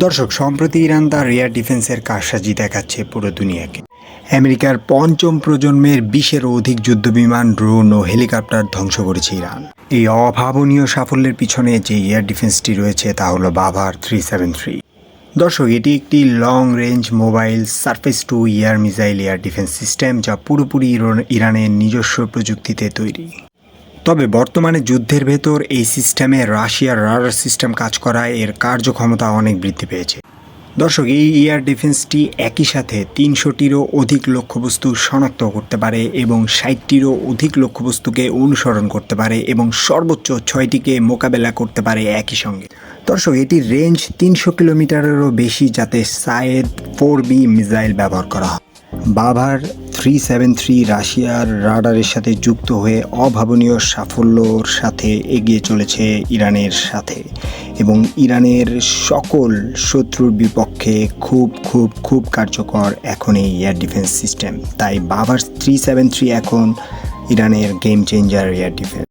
দর্শক, সম্প্রতি ইরান তার এয়ার ডিফেন্সের কারসাজি দেখাচ্ছে পুরো দুনিয়াকে। আমেরিকার পঞ্চম প্রজন্মের 20-এরও অধিক যুদ্ধবিমান, ড্রোন ও হেলিকপ্টার ধ্বংস করেছে ইরান। এই অভাবনীয় সাফল্যের পিছনে যে এয়ার ডিফেন্সটি রয়েছে তা হলো বাভার 373। দর্শক, এটি একটি long range mobile surface two air missile air defence system, যা পুরোপুরি ইরানের নিজস্ব প্রযুক্তিতে তৈরি। তবে বর্তমানে যুদ্ধের ভেতর এই সিস্টেমে রাশিয়ার রাডার সিস্টেম কাজ করায় এর কার্যক্ষমতা অনেক বৃদ্ধি পেয়েছে। দর্শক, এই এয়ার ডিফেন্সটি একই সাথে 300টিরও অধিক লক্ষ্যবস্তু শনাক্ত করতে পারে এবং 60টিরও অধিক লক্ষ্যবস্তুকে অনুসরণ করতে পারে এবং সর্বোচ্চ 6টিকে মোকাবেলা করতে পারে একই সঙ্গে। দর্শক, এটির রেঞ্জ 300 কিলোমিটারেরও বেশি, যাতে সায়েদ 4B মিসাইল ব্যবহার করা হয়। বাভার 373 রাশিয়ার রাডারের সাথে যুক্ত হয়ে অভাবনীয় সাফল্যর সাথে এগিয়ে চলেছে ইরানের সাথে এবং ইরানের সকল শত্রুর বিপক্ষে খুব কার্যকর এখন এই এয়ার ডিফেন্স সিস্টেম। তাই বাভার 373 এখন ইরানের গেম চেঞ্জার এয়ার ডিফেন্স।